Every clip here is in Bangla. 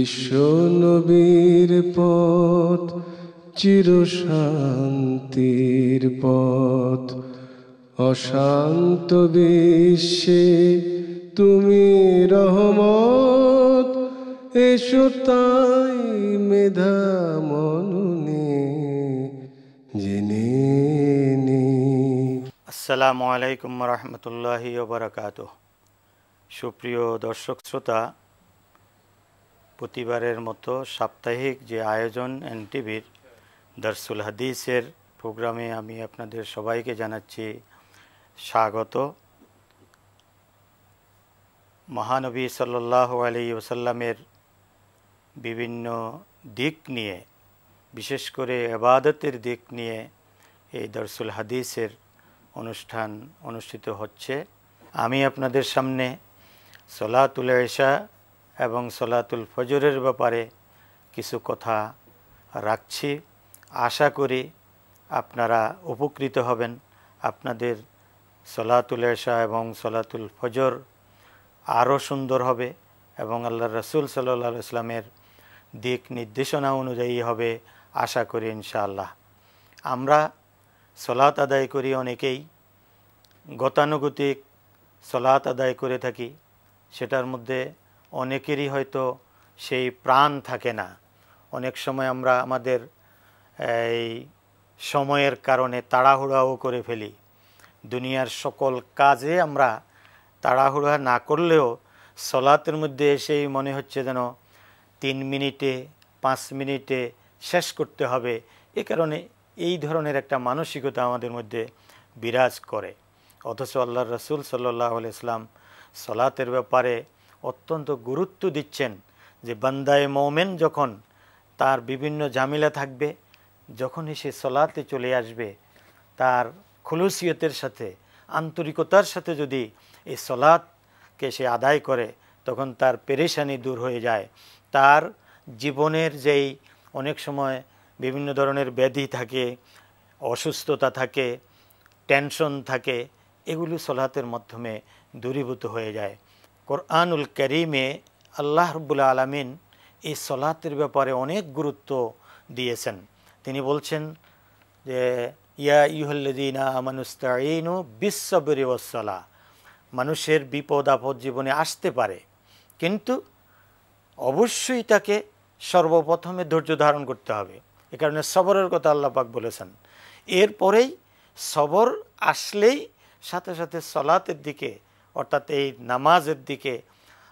বিশ্ব নবীর পথ চিরশান্তির পথ, অশান্ত বিশ্বে তুমি রহমত, এসো তাই মেধা মননে জেনে নি। আসসালামু আলাইকুম রহমতুল্লাহি ওয়া বারাকাতুহু। সুপ্রিয় দর্শক শ্রোতা, প্রতিবারের মতো সাপ্তাহিক যে আয়োজন এনটিভির দারসুল হাদিসের প্রোগ্রামে আমি আপনাদের সবাইকে জানাচ্ছি স্বাগত। মহানবী সাল্লাল্লাহু আলাইহি ওয়াসাল্লামের বিভিন্ন দিক নিয়ে, বিশেষ করে ইবাদতের দিক নিয়ে এই দারসুল হাদিসের অনুষ্ঠান অনুষ্ঠিত হচ্ছে। আমি আপনাদের সামনে সলাতুল ইশা এবং সলাতুল ফজরের ব্যাপারে কিছু কথা রাখছি। আশা করি আপনারা উপকৃত হবেন। আপনাদের সলাতুল ইশা এবং সলাতুল ফজর আরও সুন্দর হবে এবং আল্লাহর রাসূল সাল্লাল্লাহু আলাইহি ওয়াসাল্লামের দিক নির্দেশনা অনুযায়ী হবে, আশা করি ইনশাআল্লাহ। আমরা সলাত আদায় করি, অনেকেই গতানুগতিক সলাত আদায় করে থাকি। সেটার মধ্যে অনেকেরই হয়তো সেই প্রাণ থাকে না। অনেক সময় আমরা আমাদের এই সময়ের কারণে তাড়াহুড়াও করে ফেলি। দুনিয়ার সকল কাজে আমরা তাড়াহুড়া না করলেও সলাতের মধ্যে এসেই মনে হচ্ছে যেন 3 মিনিটে 5 মিনিটে শেষ করতে হবে। এ কারণে এই ধরনের একটা মানসিকতা আমাদের মধ্যে বিরাজ করে। অথচ আল্লাহর রাসূল সাল্লাল্লাহু আলাইহি ওয়াসাল্লাম সলাতের ব্যাপারে অত্যন্ত গুরুত্ব দিচ্ছেন যে বান্দায়ে মুমিন যখন তার বিভিন্ন ঝামেলা থাকবে, যখনই সে সলাতে চলে আসবে, তার খুলুসিয়তের সাথে, আন্তরিকতার সাথে যদি এই সলাতকে সে আদায় করে, তখন তার পেরেশানি দূর হয়ে যায়। তার জীবনের যেই অনেক সময় বিভিন্ন ধরনের ব্যাধি থাকে, অসুস্থতা থাকে, টেনশন থাকে, এগুলো সলাতের মাধ্যমে দূরীভূত হয়ে যায়। কোরআনুল কারীমে আল্লাহ রাব্বুল আলামিন এই সলাতের ব্যাপারে অনেক গুরুত্ব দিয়েছেন। তিনি বলছেন যে ইয়া আইয়ুহাল্লাযীনা আমানুস্তাঈনু বিস-সাবরি ওয়াস-সালাহ। মানুষের বিপদ আপদ জীবনে আসতে পারে, কিন্তু অবশ্যই তাকে সর্বপ্রথমে ধৈর্য ধারণ করতে হবে। এ কারণে সবরের কথা আল্লাহ পাক বলেছেন। এরপরেই সবর আসলেই সাথে সাথে সলাতের দিকে, অর্থাৎ এই নামাজের দিকে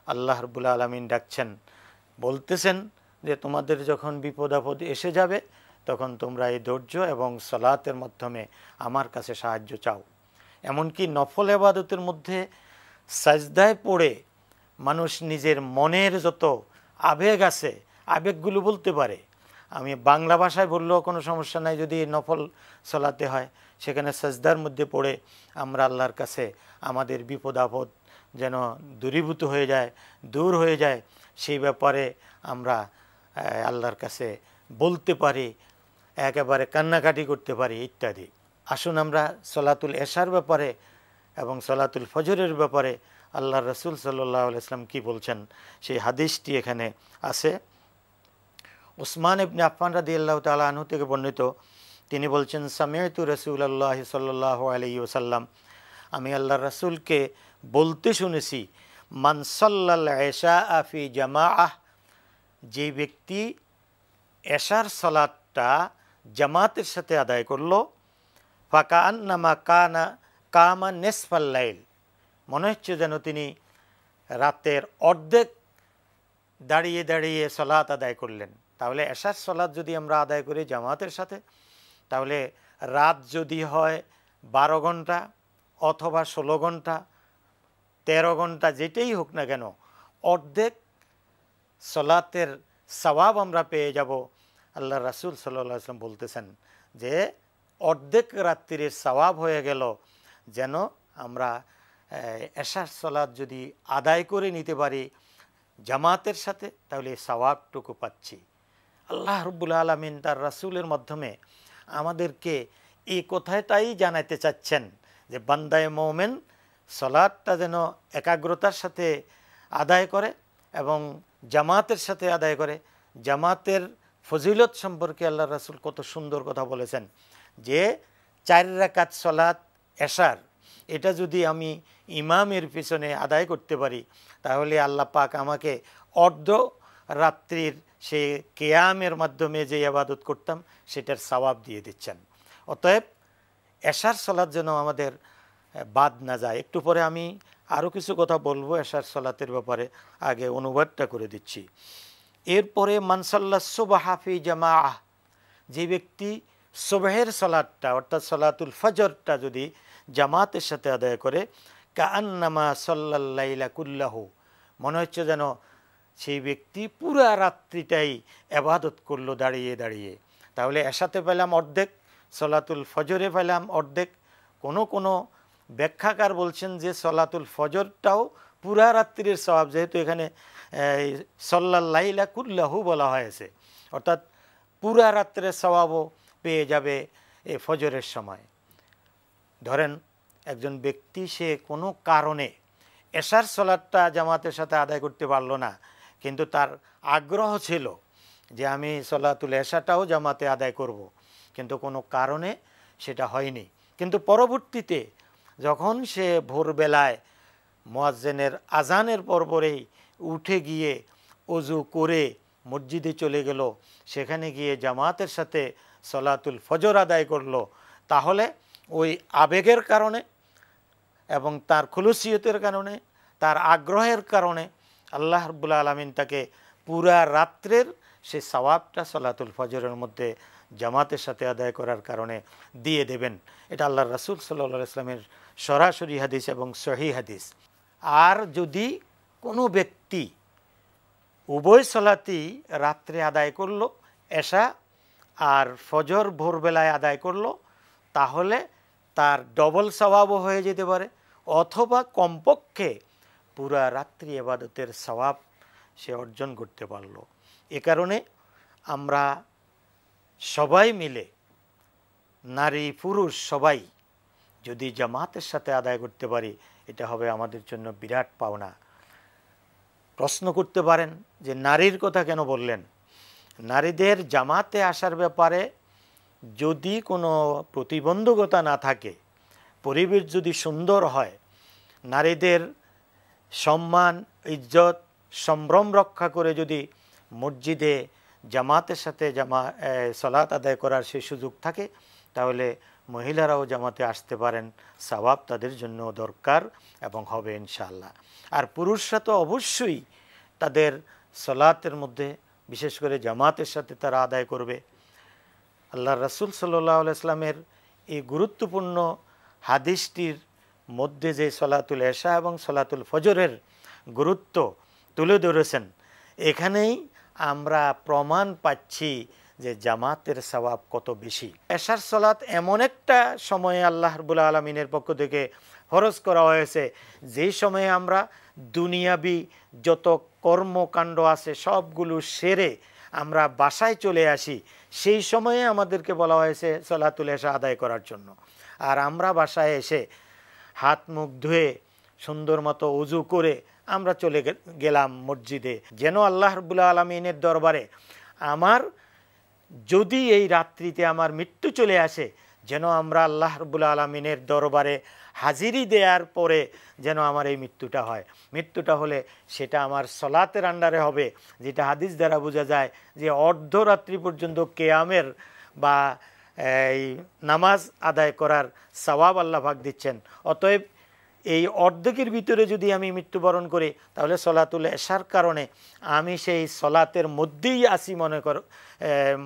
আল্লাহ রাব্বুল আলামিন ডাকছেন, বলতেছেন যে তোমাদের যখন বিপদ আপদ এসে যাবে, তখন তোমরা এই ধৈর্য এবং সলাতের মাধ্যমে আমার কাছে সাহায্য চাও। এমনকি নফল ইবাদতের মধ্যে সাজদায় পড়ে মানুষ নিজের মনের যত আবেগ আছে, আবেগগুলো বলতে পারে। আমি বাংলা ভাষায় বললেও কোনো সমস্যা নাই, যদি নফল সলাতে হয় সেখানে সাজদার মধ্যে পড়ে আমরা আল্লাহর কাছে আমাদের বিপদ আপদ যেন দূরীভূত হয়ে যায়, দূর হয়ে যায়, সেই ব্যাপারে আমরা আল্লাহর কাছে বলতে পারি, একেবারে কান্নাকাটি করতে পারি ইত্যাদি। আসুন আমরা সলাতুল ইশার ব্যাপারে এবং সলাতুল ফজরের ব্যাপারে আল্লাহর রাসূল সাল্লাল্লাহু আলাইহি ওয়াসাল্লাম কী বলছেন সেই হাদিসটি এখানে আছে। উসমান ইবনে আফফান রাদিয়াল্লাহু তাআলা আনহু থেকে বর্ণিত, তিনি বলছেন সামি'তু রাসূলুল্লাহি সাল্লাল্লাহু আলাইহি ওয়াসাল্লাম, আমি আল্লাহর রাসূলকে বলতে শুনেছি, মান সাল্লাল ইশা ফি জামাআহ, যে ব্যক্তি এশার সালাতটা জামাতের সাথে আদায় করলো, ফাকান্নামা কামা নিসফাল লাইল, মনে হচ্ছে যেন তিনি রাতের অর্ধেক দাঁড়িয়ে দাঁড়িয়ে সলাত আদায় করলেন। তাহলে এশার সলাত যদি আমরা আদায় করি জামাতের সাথে, তাহলে রাত যদি হয় 12 ঘন্টা অথবা 16 ঘন্টা 13 ঘন্টা, যেটাই হোক না কেন, অর্ধেক সলাতের সওয়াব আমরা পেয়ে যাব। আল্লাহ রাসূল সাল্লাল্লাহু আলাইহি ওয়াসাল্লাম বলতেছেন যে অর্ধেক রাত্রির সওয়াব হয়ে গেল, যেন আমরা এশার সলাত যদি আদায় করে নিতে পারি জামাতের সাথে, তাহলে এই সওয়াবটুকু পাচ্ছি। আল্লাহ রাব্বুল আলামিন তার রাসূলের মাধ্যমে আমাদেরকে এই কথাটাই জানাতে চাচ্ছেন যে বান্দায়ে মুমিন সলাতটা যেন একাগ্রতার সাথে আদায় করে এবং জামাতের সাথে আদায় করে। জামাতের ফজিলত সম্পর্কে আল্লাহ রাসূল কত সুন্দর কথা বলেছেন যে 4 রাকাত সালাত এশার এটা যদি আমি ইমামের পিছনে আদায় করতে পারি তাহলে আল্লাহ পাক আমাকে অর্ধ রাত্রির সে কিয়ামের মাধ্যমে যে ইবাদত করতাম সেটার সওয়াব দিয়ে দিচ্ছেন। অতএব এশার সালাত যেন আমাদের বাদ না যায়। একটু পরে আমি আরও কিছু কথা বলবো এশার সালাতের ব্যাপারে, আগে অনুবাদটা করে দিচ্ছি। এরপরে মানসাল্লা সুবহা ফি জামাআহ, যে ব্যক্তি সুবহের সালাতটা অর্থাৎ সালাতুল ফজরটা যদি জামাতের সাথে আদায় করে, কাআন্নামা সাল্লাল লাইলা কুল্লাহু, মনে হচ্ছে যেন সেই ব্যক্তি পুরা রাত্রিটাই ইবাদত করলো দাঁড়িয়ে দাঁড়িয়ে। তাহলে এশাতে পেলাম অর্ধেক, সালাতুল ফজরে পেলাম অর্ধেক। কোনো ব্যাখ্যাকার বলছেন যে সালাতুল ফজরটাও পুরা রাত্রির সওয়াব, যেহেতু এখানে সাল্লাল লাইলা কুল্লাহু বলা হয়েছে, অর্থাৎ পুরা রাত্রের সওয়াবও পেয়ে যাবে এই ফজরের সময়। ধরেন একজন ব্যক্তি সে কোনো কারণে এশার সালাতটা জামাতের সাথে আদায় করতে পারলো না, কিন্তু তার আগ্রহ ছিল যে আমি সালাতুল এশাটাও জামাতে আদায় করব, কিন্তু কোনো কারণে সেটা হয়নি। কিন্তু পরবর্তীতে যখন সে ভোরবেলায় মুয়াজ্জিনের আজানের পরপরেই উঠে গিয়ে ওযু করে মসজিদে চলে গেল, সেখানে গিয়ে জামাতের সাথে সালাতুল ফজর আদায় করলো, তাহলে ওই আবেগের কারণে এবং তার খুলুসিয়তের কারণে, তার আগ্রহের কারণে আল্লাহ রাব্বুল আলামিন তাকে পুরা রাত্রের সে সওয়াবটা সালাতুল ফজরের মধ্যে জামাতের সাথে আদায় করার কারণে দিয়ে দেবেন। এটা আল্লাহর রাসূল সাল্লাল্লাহু আলাইহি ওয়াসাল্লামের সরাসরি হাদিস এবং সহিহ হাদিস। আর যদি কোনো ব্যক্তি উভয় সালাতই রাত্রে আদায় করলো, এশা আর ফজর ভোরবেলায় আদায় করলো, তাহলে তার ডবল সওয়াবও হয়ে যেতে পারে, অথবা কমপক্ষে পুরা রাত্রি ইবাদতের সওয়াব সে অর্জন করতে পারলো। এ কারণে আমরা সবাই মিলে, নারী পুরুষ সবাই যদি জামাতের সাথে আদায় করতে পারি, এটা হবে আমাদের জন্য বিরাট পাওনা। প্রশ্ন করতে পারেন যে নারীর কথা কেন বললেন? নারীদের জামাতে আসার ব্যাপারে যদি কোনো প্রতিবন্ধকতা না থাকে, পরিবেশ যদি সুন্দর হয়, নারীদের সম্মান, ইজ্জত, সম্ভ্রম রক্ষা করে যদি মসজিদে জামাতের সাথে সালাত আদায় করার সেই সুযোগ থাকে, তাহলে মহিলারাও জামাতে আসতে পারেন, সওয়াব তাদের জন্য দরকার এবং হবে ইনশাআল্লাহ। আর পুরুষরা তো অবশ্যই তাদের সালাতের মধ্যে বিশেষ করে জামাতের সাথে তারা আদায় করবে। আল্লাহর রাসূল সাল্লাল্লাহু আলাইহি ওয়াসাল্লামের এই গুরুত্বপূর্ণ হাদিসটির মধ্যে যে সালাতুল এশা এবং সালাতুল ফজরের গুরুত্ব তুলে ধরেছেন, এখানেই আমরা প্রমাণ পাচ্ছি যে জামাতের সওয়াব কত বেশি। এশার সালাত এমন একটা সময়ে আল্লাহ রাব্বুল আলামিনের পক্ষ থেকে ফরজ করা হয়েছে, যেই সময়ে আমরা দুনিয়াবি যত কর্মকাণ্ড আছে সবগুলো সেরে আমরা বাসায় চলে আসি, সেই সময়ে আমাদেরকে বলা হয়েছে সালাতুল এশা আদায় করার জন্য। আর আমরা বাসায় এসে হাত মুখ ধুয়ে সুন্দর মতো ওযু করে আমরা চলে গেলাম মসজিদে, যেন আল্লাহ রাব্বুল আলামিনের দরবারে আমার যদি এই রাত্রিতে আমার মৃত্যু চলে আসে, যেন আমরা আল্লাহ রাব্বুল আলামিনের দরবারে হাজিরি দেওয়ার পরে যেন আমার এই মৃত্যুটা হয়। মৃত্যুটা হলে সেটা আমার সালাতের আন্ডারে হবে, যেটা হাদিস দ্বারা বোঝা যায় যে অর্ধরাত্রি পর্যন্ত কিয়ামের বা এই নামাজ আদায় করার সওয়াব আল্লাহ পাক দিচ্ছেন। অতএব এই অর্ধেকের ভিতরে যদি আমি মৃত্যুবরণ করি, তাহলে সালাতুল এশার কারণে আমি সেই সালাতের মধ্যেই আসি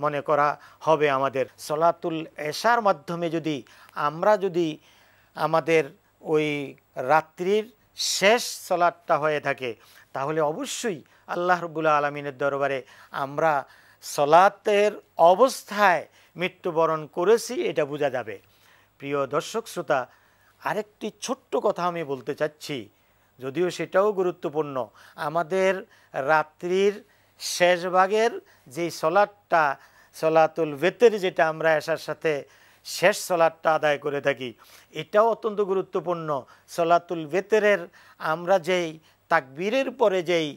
মনে করা হবে আমাদের। সালাতুল এশার মাধ্যমে যদি আমরা আমাদের ওই রাত্রির শেষ সালাতটা হয়ে থাকে, তাহলে অবশ্যই আল্লাহ রাব্বুল আলামিনের দরবারে আমরা সালাতের অবস্থায় মৃত্যুবরণ করেছি এটা বোঝা যাবে। প্রিয় দর্শক শ্রোতা, আরেকটি ছোট্ট কথা আমি বলতে চাচ্ছি, যদিও সেটাও গুরুত্বপূর্ণ। আমাদের রাত্রির শেষ ভাগের যেই সালাতটা সালাতুল ভিতর, যেটা আমরা এশার সাথে শেষ সালাতটা আদায় করে থাকি, এটাও অত্যন্ত গুরুত্বপূর্ণ। সালাতুল ভিতরের আমরা যেই তাকবীরের পরে যেই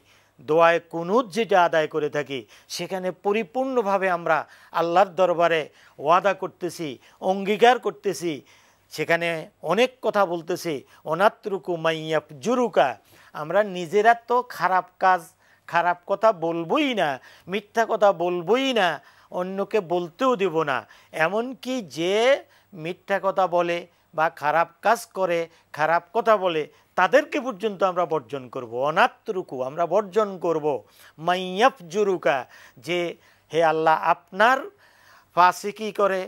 দোয়ায় কুনুত যেটা আদায় করে থাকি, সেখানে পরিপূর্ণভাবে আমরা আল্লাহর দরবারে ওয়াদা করতেছি, অঙ্গীকার করতেছি, সেখানে অনেক কথা বলতেছি। অনাত্রুকু মাইয়াফ জুরুকা, আমরা নিজেরা তো খারাপ কাজ, খারাপ কথা বলবই না, মিথ্যা কথা বলবই না, অন্যকে বলতেও দেব না। এমনকি যে মিথ্যা কথা বলে বা খারাপ কাজ করে, খারাপ কথা বলে, তাদেরকে পর্যন্ত আমরা বর্জন করব। অনাত্রুকু, আমরা বর্জন করব। মাইয়াফ জুরুকা, যে হে আল্লাহ আপনার ফাসিকি করে,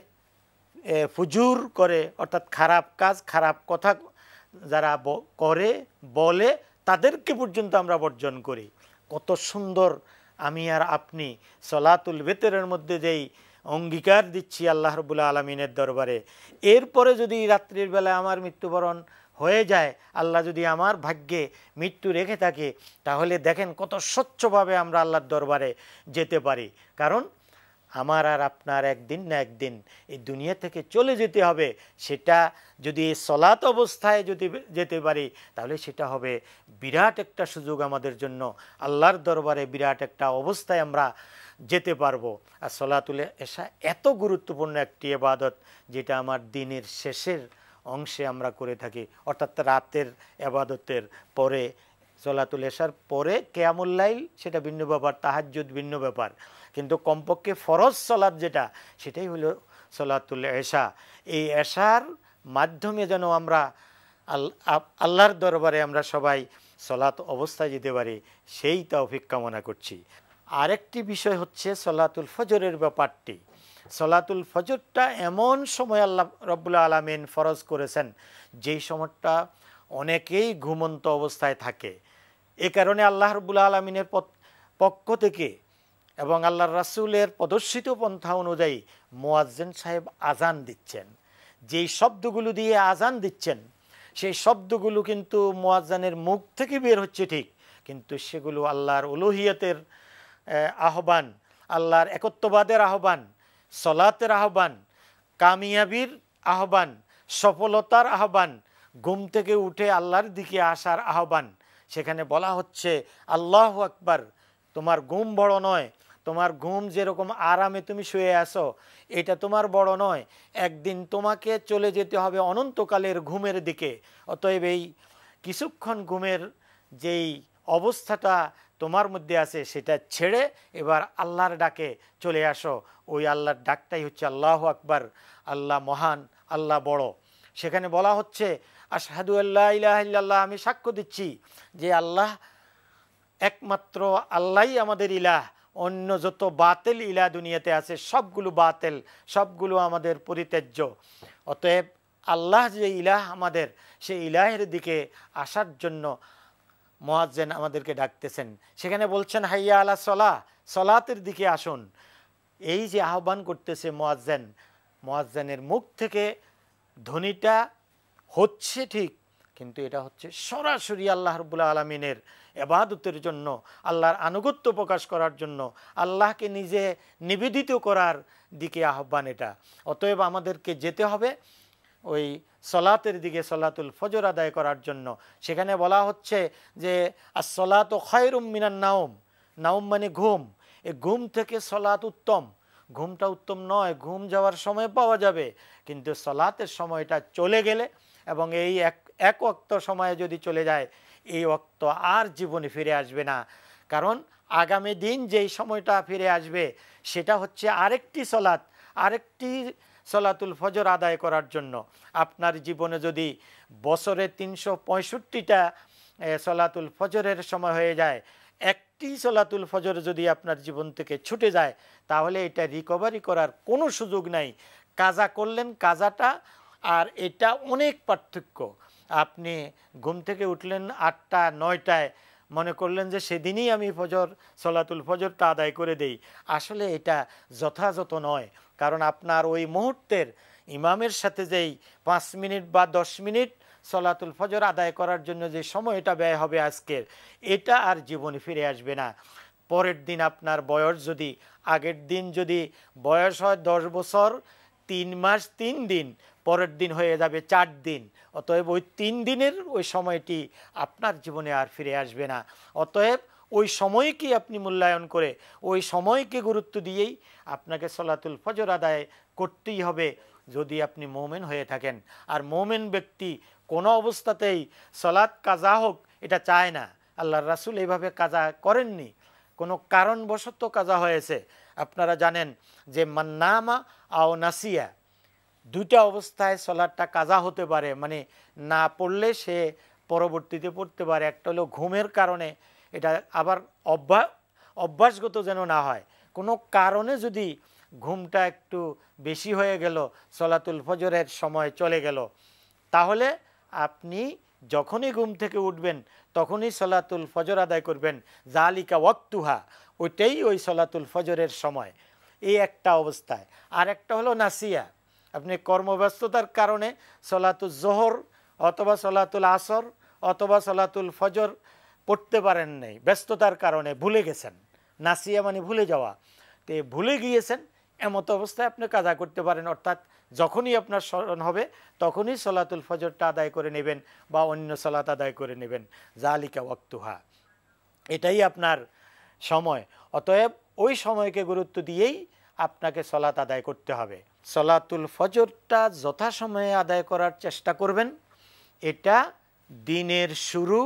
ফুজুর করে, অর্থাৎ খারাপ কাজ, খারাপ কথা যারা করে বলে, তাদেরকে পর্যন্ত আমরা বর্জন করি। কত সুন্দর আমি আর আপনি সলাতুল ভিতরের মধ্যে যেই অঙ্গীকার দিচ্ছি আল্লাহ রাব্বুল আলামিনের দরবারে, এরপরে যদি রাত্রির বেলায় আমার মৃত্যুবরণ হয়ে যায়, আল্লাহ যদি আমার ভাগ্যে মৃত্যু রেখে থাকে, তাহলে দেখেন কত স্বচ্ছভাবে আমরা আল্লাহর দরবারে যেতে পারি। কারণ আমার আর আপনার একদিন না একদিন এই দুনিয়া থেকে চলে যেতে হবে। সেটা যদি সলাত অবস্থায় যদি যেতে পারি, তাহলে সেটা হবে বিরাট একটা সুযোগ আমাদের জন্য। আল্লাহর দরবারে বিরাট একটা অবস্থায় আমরা যেতে পারবো। আর সলাতুল এশা এত গুরুত্বপূর্ণ একটি ইবাদত, যেটা আমার দিনের শেষের অংশে আমরা করে থাকি, অর্থাৎ রাতের ইবাদতের পরে। সলাতুল এশার পরে কিয়ামুল লাইল সেটা ভিন্ন ব্যাপার, তাহাজ্জুদ ভিন্ন ব্যাপার, কিন্তু কমপক্ষে ফরজ সলাত যেটা, সেটাই হলো সলাতুল এশা। এই এশার মাধ্যমে যেন আমরা আল্লাহর দরবারে আমরা সবাই সলাত অবস্থায় যেতে পারি, সেই তৌফিক কামনা করছি। আরেকটি বিষয় হচ্ছে সলাতুল ফজরের ব্যাপারটি। সলাতুল ফজরটা এমন সময় আল্লাহ রব্বুল আলামিন ফরজ করেছেন, যেই সময়টা অনেকেই ঘুমন্ত অবস্থায় থাকে। এ কারণে আল্লাহ রব্বুল আলামিনের পক্ষ থেকে এবং আল্লাহর রাসূলের প্রদর্শিত পন্থা অনুযায়ী মুয়াজ্জিন সাহেব আজান দিচ্ছেন। যেই শব্দগুলো দিয়ে আজান দিচ্ছেন, সেই শব্দগুলো কিন্তু মুয়াজ্জিনের মুখ থেকে বের হচ্ছে ঠিক, কিন্তু সেগুলো আল্লাহর উলুহিয়তের আহ্বান, আল্লাহর একত্ববাদের আহ্বান, সলাতের আহ্বান, কামিয়াবির আহ্বান, সফলতার আহ্বান, ঘুম থেকে উঠে আল্লাহর দিকে আসার আহ্বান। সেখানে বলা হচ্ছে আল্লাহু আকবার, তোমার ঘুম বড় নয়, তোমার ঘুম যেরকম আরামে তুমি শুয়ে আসো, এটা তোমার বড় নয়, একদিন তোমাকে চলে যেতে হবে অনন্তকালের ঘুমের দিকে। অতএব এই কিছুক্ষণ ঘুমের যেই অবস্থাটা তোমার মধ্যে আছে, সেটা ছেড়ে এবার আল্লাহর ডাকে চলে আসো। ওই আল্লাহর ডাকটাই হচ্ছে আল্লাহু আকবার, আল্লাহ মহান, আল্লাহ বড়। সেখানে বলা হচ্ছে আশহাদু আল্লা ইলাহা ইল্লাল্লাহ, আমি সাক্ষ্য দিচ্ছি যে আল্লাহ একমাত্র আল্লাহই আমাদের ইলাহ, অন্য যত বাতিল ইলাহ দুনিয়াতে আছে সবগুলো বাতিল, সবগুলো আমাদের পরিত্যাজ্য। অতএব আল্লাহ যে ইলাহ আমাদের, সেই ইলাহের দিকে আসার জন্য মুয়াজ্জিন আমাদেরকে ডাকতেছেন। সেখানে বলছেন হাইয়া আলা সলাহ, সলাতের দিকে আসুন। এই যে আহ্বান করতেছে মুয়াজ্জিন, মুয়াজ্জিনের মুখ থেকে ধ্বনিটা হচ্ছে ঠিক, কিন্তু এটা হচ্ছে সরাসরি আল্লাহ রাব্বুল আলামিনের ইবাদতের জন্য, আল্লাহর আনুগত্য প্রকাশ করার জন্য, আল্লাহকে নিজে নিবেদিত করার দিকে আহ্বান এটা। অতএব আমাদেরকে যেতে হবে ওই সলাতের দিকে, সলাতুল ফজর আদায় করার জন্য। সেখানে বলা হচ্ছে যে as-সালাতু খায়রুম মিনান নাওম, নাওম মানে ঘুম, এই ঘুম থেকে সলাত উত্তম। ঘুমটা উত্তম নয়, ঘুম যাওয়ার সময় পাওয়া যাবে, কিন্তু সলাতের সময়টা চলে গেলে এবং এই এক ওয়াক্ত সময়ে যদি চলে যায়, এই ওয়াক্ত আর জীবনে ফিরে আসবে না। কারণ আগামী দিন যেই সময়টা ফিরে আসবে, সেটা হচ্ছে আরেকটি সলাত, আরেকটি সলাতুল ফজর আদায় করার জন্য। আপনার জীবনে যদি বছরে 365টা সলাতুল ফজরের সময় হয়ে যায়, একটি সলাতুল ফজর যদি আপনার জীবন থেকে ছুটে যায়, তাহলে এটা রিকভারি করার কোনো সুযোগ নাই। কাজা করলেন কাজাটা, আর এটা অনেক পার্থক্য। আপনি ঘুম থেকে উঠলেন 8টা 9টায়, মনে করলেন যে সেদিনই আমি সলাতুল ফজরটা আদায় করে দেই, আসলে এটা যথাযথ নয়। কারণ আপনার ওই মুহূর্তের ইমামের সাথে যেই 5 মিনিট বা 10 মিনিট সলাতুল ফজর আদায় করার জন্য যে সময়টা ব্যয় হবে আজকের, এটা আর জীবনে ফিরে আসবে না। পরের দিন আপনার বয়স যদি, আগের দিন যদি বয়স হয় 10 বছর 3 মাস 3 দিন, পরের দিন হয়ে যাবে 4 দিন। অতএব ওই 3 দিনের ওই সময়টি আপনার জীবনে আর ফিরে আসবে না। অতএব ওই সময়কে আপনি মূল্যায়ন করে ওই সময়কে গুরুত্ব দিয়েই আপনাকে সলাতুল ফজর আদায় করতেই হবে যদি আপনি মোমেন হয়ে থাকেন। আর মোমেন ব্যক্তি কোনো অবস্থাতেই সলাৎ কাজা হোক এটা চায় না। আল্লাহর রাসূল এইভাবে কাজা করেননি, কোনো কারণবশত কাজা হয়েছে। আপনারা জানেন যে মান্নামা আও নাসিয়া, দুইটা অবস্থায় সলাৎটা কাজা হতে পারে, মানে না পড়লে সে পরবর্তীতে পড়তে পারে। একটা হলো ঘুমের কারণে, এটা আবার অভ্যাসগত যেন না হয়। কোনো কারণে যদি ঘুমটা একটু বেশি হয়ে গেল, সলাতুল ফজরের সময় চলে গেল, তাহলে আপনি যখনই ঘুম থেকে উঠবেন তখনই সলাতুল ফজর আদায় করবেন। জালিকা ওয়াক্তুহা, ওইটাই ওই সলাতুল ফজরের সময়। এই একটা অবস্থায়। আর একটা হলো নাসিয়া, আপনি কর্মব্যস্ততার কারণে সলাতুল জোহর অথবা সলাতুল আসর অথবা সলাতুল ফজর পড়তে পারেন নাই, ব্যস্ততার কারণে ভুলে গেছেন। নাসিয়া মানে ভুলে যাওয়া। তো ভুলে গিয়েছেন, এমত অবস্থায় আপনি কাজা করতে পারেন, অর্থাৎ যখনই আপনার স্মরণ হবে তখনই সলাতুল ফজরটা আদায় করে নেবেন বা অন্য সলাত আদায় করে নেবেন। জালিকা ওয়াক্তুহা, এটাই আপনার সময়। অতএব ওই সময়কে গুরুত্ব দিয়েই আপনাকে সলাত আদায় করতে হবে। সলাতুল ফজরটা যথাসময়ে আদায় করার চেষ্টা করবেন। এটা দিনের শুরু,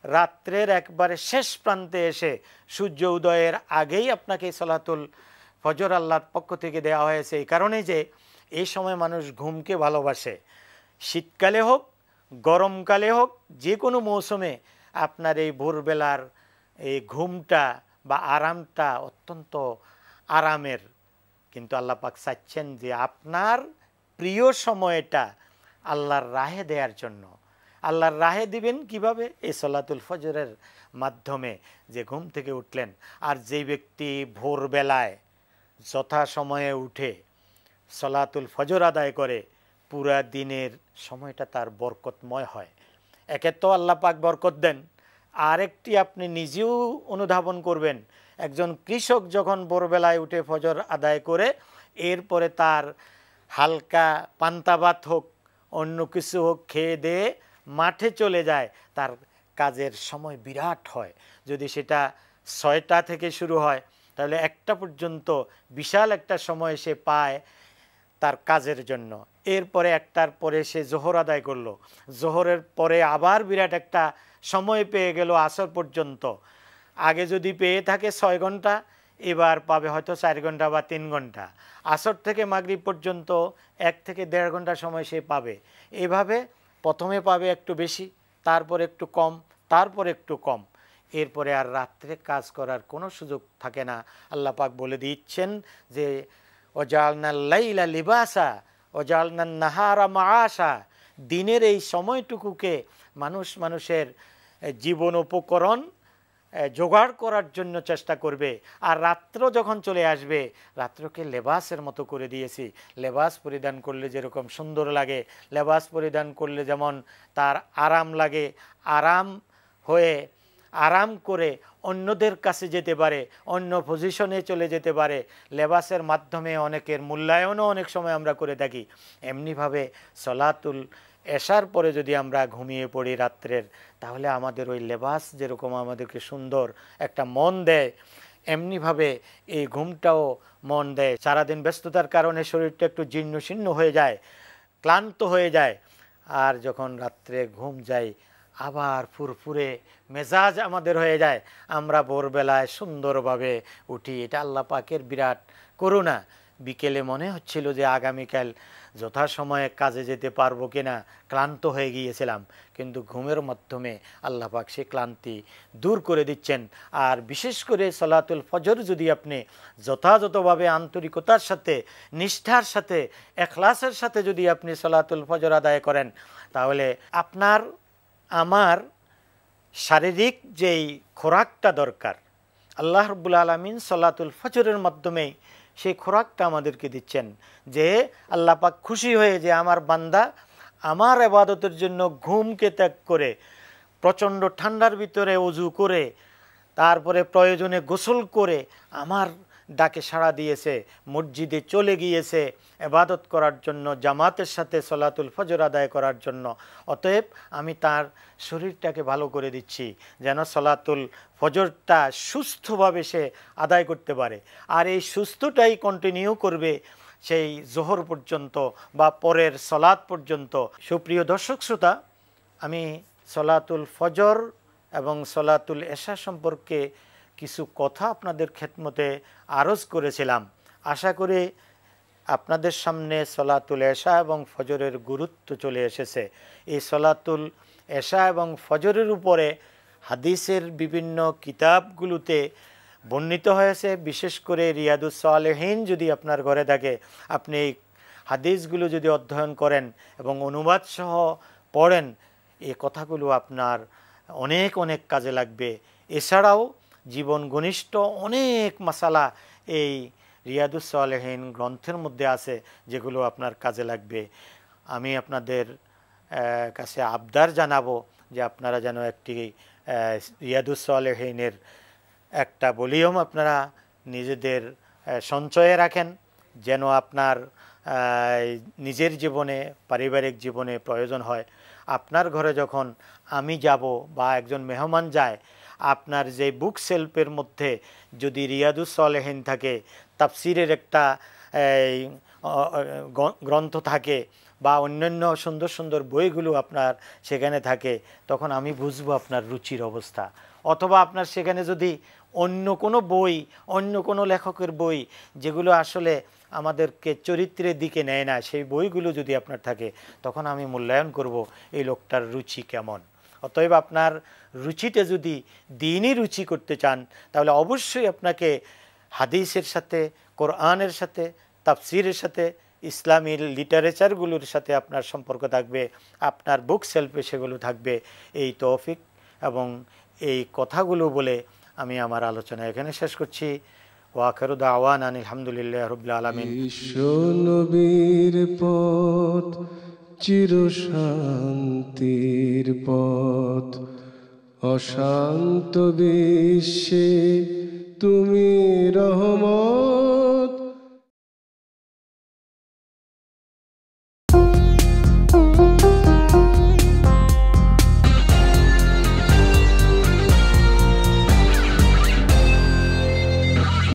রাত্রের একবারে শেষ প্রান্তে এসে সূর্য উদয়ের আগেই আপনাকে সলাতুল ফজর আল্লাহর পক্ষ থেকে দেওয়া হয়েছে। এই কারণে যে এই সময় মানুষ ঘুমকে ভালোবাসে। শীতকালে হোক, গরমকালে হোক, যে কোনো মৌসুমে আপনার এই ভোরবেলার এই ঘুমটা বা আরামটা অত্যন্ত আরামের। কিন্তু আল্লাহ পাক চাচ্ছেন যে আপনার প্রিয় সময়টা আল্লাহর রাহে দেওয়ার জন্য। আল্লাহর রাহে দিবেন কিভাবে? এই সলাতুল ফজরের মাধ্যমে, যে ঘুম থেকে উঠলেন। আর যেই ব্যক্তি ভোরবেলায় যথাসময়ে উঠে সলাতুল ফজর আদায় করে, পুরা দিনের সময়টা তার বরকতময় হয়। একে তো আল্লাহ পাক বরকত দেন, আরেকটি আপনি নিজেও অনুধাবন করবেন। একজন কৃষক যখন ভোরবেলায় উঠে ফজর আদায় করে এরপরে তার হালকা পান্তা ভাত হোক অন্য কিছু হোক খেয়ে দিয়ে মাঠে চলে যায়, তার কাজের সময় বিরাট হয়। যদি সেটা 6টা থেকে শুরু হয় তাহলে 1টা পর্যন্ত বিশাল একটা সময় সে পায় তার কাজের জন্য। এরপরে 1টার পরে সে জোহর আদায় করলো, জোহরের পরে আবার বিরাট একটা সময় পেয়ে গেল আসর পর্যন্ত। আগে যদি পেয়ে থাকে 6 ঘন্টা, এবার পাবে হয়তো 4 ঘন্টা বা 3 ঘন্টা। আসর থেকে মাগরিব পর্যন্ত 1 থেকে 1.5 ঘন্টা সময় সে পাবে। এভাবে প্রথমে পাবে একটু বেশি, তারপর একটু কম, তারপর একটু কম, এরপরে আর রাত্রে কাজ করার কোনো সুযোগ থাকে না। আল্লাহ পাক বলে দিচ্ছেন যে ওয়াজআলনাল লাইলা লিবাসা ওয়াজআলনান নাহারা মাআশা, দিনের এই সময়টুকুকে মানুষের জীবন উপকরণ জোগাড় করার জন্য চেষ্টা করবে। আর রাত্র যখন চলে আসবে, রাত্রকে লেবাসের মতো করে দিয়েছি। লেবাস পরিধান করলে যেরকম সুন্দর লাগে, লেবাস পরিধান করলে যেমন তার আরাম লাগে, আরাম করে অন্যদের কাছে যেতে পারে, অন্য পজিশনে চলে যেতে পারে। লেবাসের মাধ্যমে অনেকের মূল্যায়নও অনেক সময় আমরা করে থাকি। এমনিভাবে সলাতুল এশার পরে যদি আমরা ঘুমিয়ে পড়ি রাত্রের, তাহলে আমাদের ওই লেবাস যেরকম আমাদেরকে সুন্দর একটা মন দেয়, এমনিভাবে এই ঘুমটাও মন দেয়। সারাদিন ব্যস্ততার কারণে শরীরটা একটু জীর্ণ শীর্ণ হয়ে যায়, ক্লান্ত হয়ে যায়। আর যখন রাত্রে ঘুম যায় আবার ফুরফুরে মেজাজ আমাদের হয়ে যায়, আমরা ভোরবেলায় সুন্দরভাবে উঠি। এটা আল্লাহ পাকের বিরাট করুণা। বিকেলে মনে হচ্ছিল যে আগামীকাল যথাসময়ে কাজে যেতে পারবো কিনা, ক্লান্ত হয়ে গিয়েছিলাম, কিন্তু ঘুমের মাধ্যমে আল্লাহ পাক সে ক্লান্তি দূর করে দিচ্ছেন। আর বিশেষ করে সলাতুল ফজর যদি আপনি যথাযথভাবে আন্তরিকতার সাথে, নিষ্ঠার সাথে, এখলাসের সাথে যদি আপনি সলাতুল ফজর আদায় করেন, তাহলে আপনার আমার শারীরিক যেই খোরাকটা দরকার, আল্লাহ রাব্বুল আলামিন সলাতুল ফজরের মাধ্যমেই সেই খোরাকটা আমাদেরকে দিচ্ছেন। যে আল্লাহ পাক খুশি হয়ে যে আমার বান্দা আমার ইবাদতের জন্য ঘুমকে ত্যাগ করে প্রচণ্ড ঠান্ডার ভিতরে ওযু করে তারপরে প্রয়োজনে গোসল করে আমার ডাকে সাড়া দিয়েছে, মসজিদে চলে গিয়েছে ইবাদত করার জন্য, জামাতের সাথে সলাতুল ফজর আদায় করার জন্য। অতএব আমি তার শরীরটাকে ভালো করে দিচ্ছি যেন সলাতুল ফজরটা সুস্থভাবে সে আদায় করতে পারে। আর এই সুস্থটাই কন্টিনিউ করবে সেই জোহর পর্যন্ত বা পরের সলাত পর্যন্ত। সুপ্রিয় দর্শক শ্রোতা, আমি সলাতুল ফজর এবং সলাতুল এশা সম্পর্কে কিছু কথা আপনাদের খেদমতে আরজ করেছিলাম। আশা করি আপনাদের সামনে সলাতুল এশা এবং ফজরের গুরুত্ব চলে এসেছে। এই সলাতুল এশা এবং ফজরের উপরে হাদিসের বিভিন্ন কিতাবগুলোতে বর্ণিত হয়েছে। বিশেষ করে রিয়াদুস সালেহীন যদি আপনার ঘরে থাকে, আপনি এই হাদিসগুলো যদি অধ্যয়ন করেন এবং অনুবাদ সহ পড়েন, এই কথাগুলো আপনার অনেক অনেক কাজে লাগবে। এছাড়াও জীবন ঘনিষ্ঠ অনেক মাসালা এই রিয়াদুস সালেহীন গ্রন্থের মধ্যে আছে যেগুলো আপনার কাজে লাগবে। আমি আপনাদের কাছে আবদার জানাবো যে আপনারা যেন একটি রিয়াদুস সালেহীনের একটা ভলিউম আপনারা নিজেদের সঞ্চয়ে রাখেন, যেন আপনার নিজের জীবনে, পারিবারিক জীবনে প্রয়োজন হয়। আপনার ঘরে যখন আমি যাব বা একজন মেহমান যায়, আপনার যে বুক সেলফের মধ্যে যদি রিয়াদুস সালেহীন থাকে, তাফসিরের একটা গ্রন্থ থাকে বা অন্যান্য সুন্দর সুন্দর বইগুলো আপনার সেখানে থাকে, তখন আমি বুঝবো আপনার রুচির অবস্থা। অথবা আপনার সেখানে যদি অন্য কোনো বই, অন্য কোনো লেখকের বই যেগুলো আসলে আমাদেরকে চরিত্রের দিকে নেয় না, সেই বইগুলো যদি আপনার থাকে, তখন আমি মূল্যায়ন করব এই লোকটার রুচি কেমন। অতএব আপনার রুচিতে যদি দ্বীনি রুচি করতে চান, তাহলে অবশ্যই আপনাকে হাদিসের সাথে, কোরআনের সাথে, তাফসিরের সাথে, ইসলামী লিটারেচারগুলোর সাথে আপনার সম্পর্ক থাকবে, আপনার বুক সেলফে সেগুলো থাকবে। এই তৌফিক এবং এই কথাগুলো বলে আমি আমার আলোচনা এখানে শেষ করছি। ওয়াখিরু দাওয়ানা আলহামদুলিল্লাহি রাব্বিল আলামিন। বিশ্বনবীর পথ চির শান্তির পথ, অশান্ত বিশ্বে তুমি রহমত।